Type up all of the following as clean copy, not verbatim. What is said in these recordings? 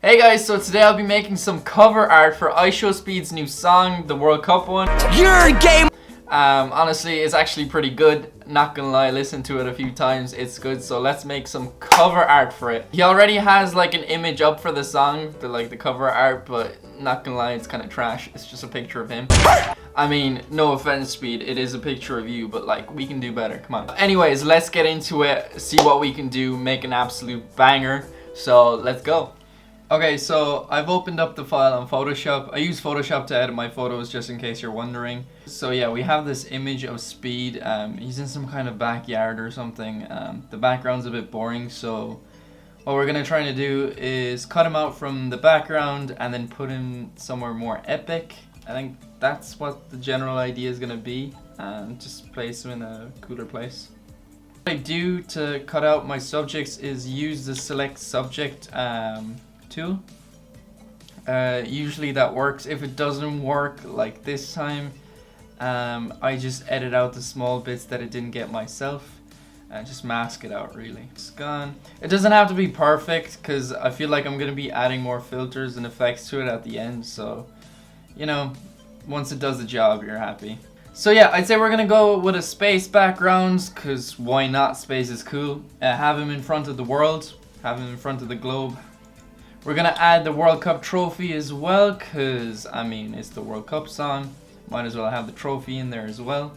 Hey guys, so today I'll be making some cover art for IShowSpeed's new song, the World Cup one. You're game! Honestly, it's actually pretty good. Not gonna lie, I listened to it a few times, it's good, so let's make some cover art for it. He already has like an image up for the song, the cover art, but not gonna lie, it's kind of trash. It's just a picture of him. I mean, no offense, Speed, it is a picture of you, but like, we can do better, come on. Anyways, let's get into it, see what we can do, make an absolute banger. So, let's go. Okay, so I've opened up the file on Photoshop. I use Photoshop to edit my photos just in case you're wondering. So yeah, we have this image of Speed. He's in some kind of backyard or something. The background's a bit boring, so what we're gonna try to do is cut him out from the background and then put him somewhere more epic. I think that's what the general idea is gonna be. Just place him in a cooler place. What I do to cut out my subjects is use the select subject tool. Usually that works. If it doesn't work, like this time, I just edit out the small bits that it didn't get myself and just mask it out. Really, it's gone. It doesn't have to be perfect because I feel like I'm gonna be adding more filters and effects to it at the end, so you know, once it does the job, you're happy. So yeah, I'd say we're gonna go with a space background because why not? Space is cool. Have him in front of the world, have him in front of the globe. We're gonna add the World Cup trophy as well, cause I mean it's the World Cup song. Might as well have the trophy in there as well.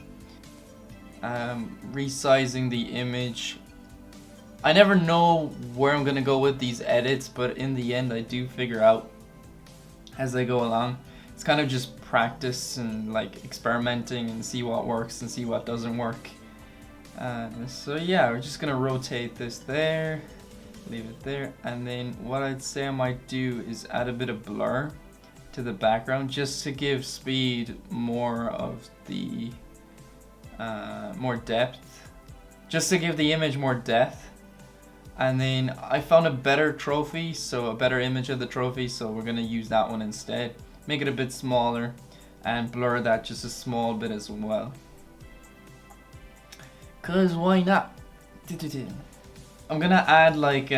Resizing the image. I never know where I'm gonna go with these edits, but in the end I do figure out as I go along. It's kind of just practice and like experimenting and see what works and see what doesn't work. So yeah, we're just gonna rotate this there. Leave it there, and then what I'd say I might do is add a bit of blur to the background just to give Speed more of the more depth, just to give the image more depth. And then I found a better trophy, so a better image of the trophy, so we're gonna use that one instead. Make it a bit smaller and blur that just a small bit as well, cause why not? I'm gonna add like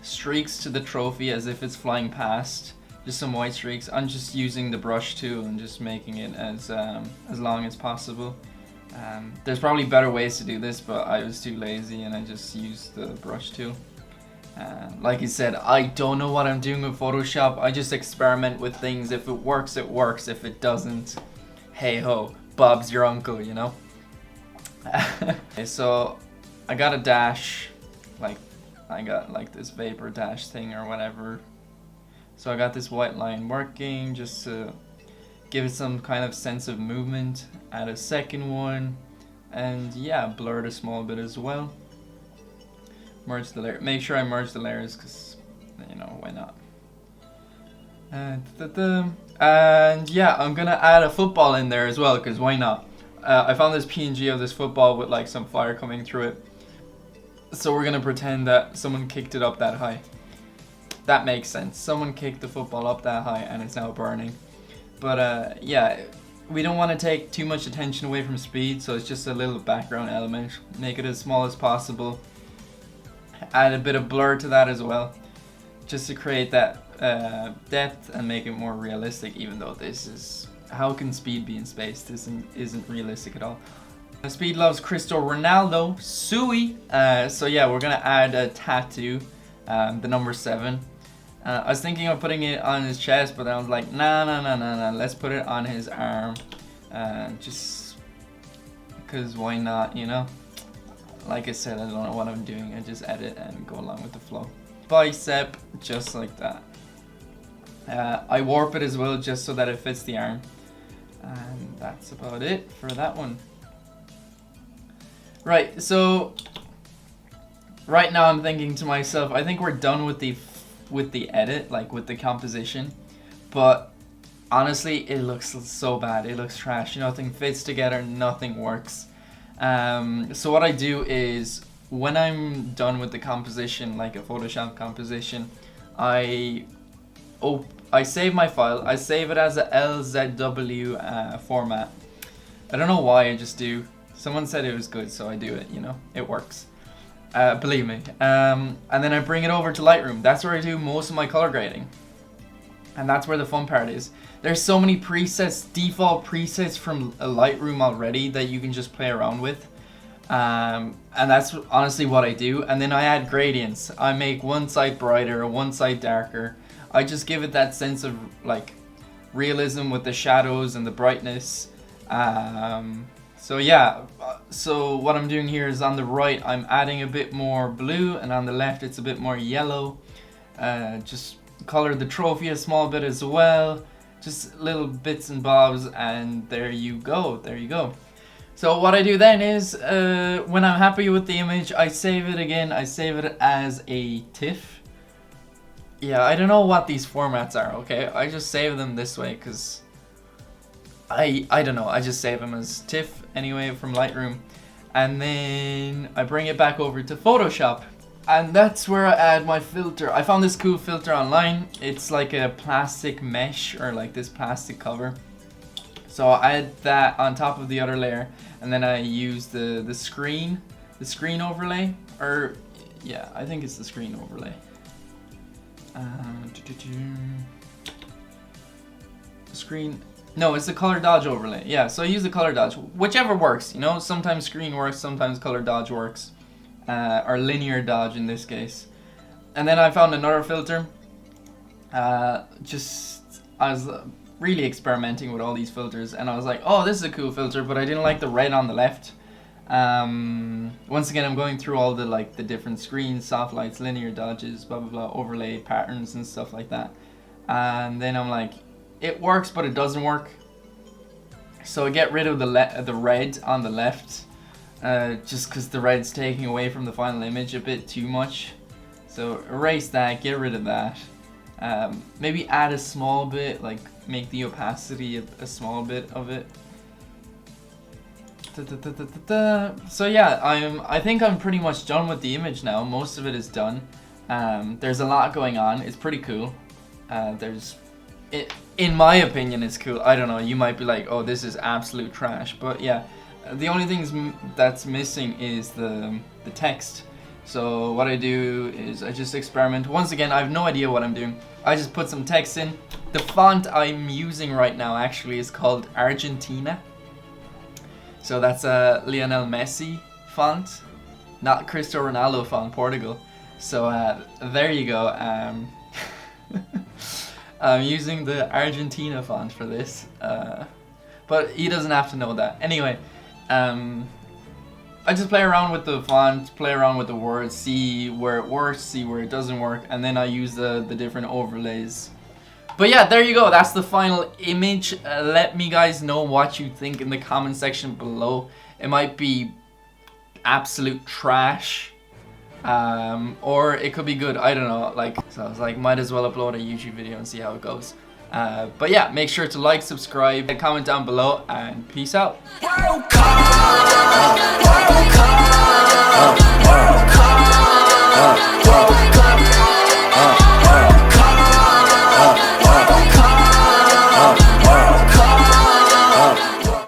streaks to the trophy as if it's flying past, just some white streaks. I'm just using the brush tool and just making it as long as possible. There's probably better ways to do this, but I was too lazy and I just used the brush tool. Like I said, I don't know what I'm doing with Photoshop. I just experiment with things. If it works, it works. If it doesn't, hey ho, Bob's your uncle, you know? Okay, so I got a dash. Like I got like this vapor dash thing or whatever, so I got this white line working just to give it some kind of sense of movement. Add a second one, and yeah, blur it a small bit as well. Merge the layer. Make sure I merge the layers because you know, why not. And yeah, I'm gonna add a football in there as well because why not. I found this PNG of this football with like some fire coming through it. So we're gonna pretend that someone kicked it up that high. That makes sense. Someone kicked the football up that high and it's now burning. But yeah, we don't want to take too much attention away from Speed, so it's just a little background element. Make it as small as possible. Add a bit of blur to that as well, just to create that depth and make it more realistic, even though this is... How can Speed be in space? This isn't realistic at all. Speed loves Cristiano Ronaldo, Sui. So yeah, we're gonna add a tattoo, the number 7. I was thinking of putting it on his chest, but I was like, nah. Let's put it on his arm, just because why not, you know? Like I said, I don't know what I'm doing. I just edit and go along with the flow. Bicep, just like that. I warp it as well, just so that it fits the arm. And that's about it for that one. Right, so right now I'm thinking to myself, I think we're done with the edit, like with the composition, but honestly it looks so bad. It looks trash. Nothing fits together, nothing works. So what I do is when I'm done with the composition, like a Photoshop composition, I save my file. I save it as a LZW format. I don't know why, I just do. Someone said it was good, so I do it, you know, it works. believe me. And then I bring it over to Lightroom. That's where I do most of my color grading. And that's where the fun part is. There's so many presets, default presets from Lightroom already that you can just play around with. And that's honestly what I do. And then I add gradients. I make one side brighter, one side darker. I just give it that sense of like realism with the shadows and the brightness. So yeah, so what I'm doing here is on the right I'm adding a bit more blue, and on the left it's a bit more yellow. Just color the trophy a small bit as well, just little bits and bobs, and there you go, there you go. So what I do then is when I'm happy with the image, I save it again. I save it as a TIFF. Yeah, I don't know what these formats are, okay? I just save them this way because I don't know, I just save them as TIFF anyway from Lightroom. And then I bring it back over to Photoshop. And that's where I add my filter. I found this cool filter online. It's like a plastic mesh, or like this plastic cover. So I add that on top of the other layer, and then I use the screen overlay, or yeah, I think it's the screen overlay. Screen, no, it's the color dodge overlay. Yeah, so I use the color dodge, whichever works. You know, sometimes screen works, sometimes color dodge works. Or linear dodge in this case. And then I found another filter. I was really experimenting with all these filters, and I was like, oh, this is a cool filter, but I didn't like the red on the left. Once again, I'm going through all the the different screens, soft lights, linear dodges, blah blah blah, overlay patterns and stuff like that. And then I'm like, it works, but it doesn't work. So I get rid of the red on the left. Just because the red's taking away from the final image a bit too much. So erase that, get rid of that. Maybe add a small bit, like make the opacity a small bit of it. So yeah, I think I'm pretty much done with the image now. Most of it is done. There's a lot going on. It's pretty cool. In my opinion, it's cool. I don't know, you might be like, oh, this is absolute trash, but yeah. The only thing that's missing is the text. So what I do is I just experiment. Once again, I have no idea what I'm doing. I just put some text in. The font I'm using right now actually is called Argentina. So that's a Lionel Messi font, not Cristiano Ronaldo font, Portugal. So there you go. I'm using the Argentina font for this. But he doesn't have to know that. Anyway. I just play around with the font, play around with the words, see where it works, see where it doesn't work, and then I use the different overlays. But yeah, there you go, that's the final image. Let me guys know what you think in the comment section below. It might be absolute trash, or it could be good, I don't know. So I was like, might as well upload a YouTube video and see how it goes. But yeah, make sure to like, subscribe, and comment down below, and peace out.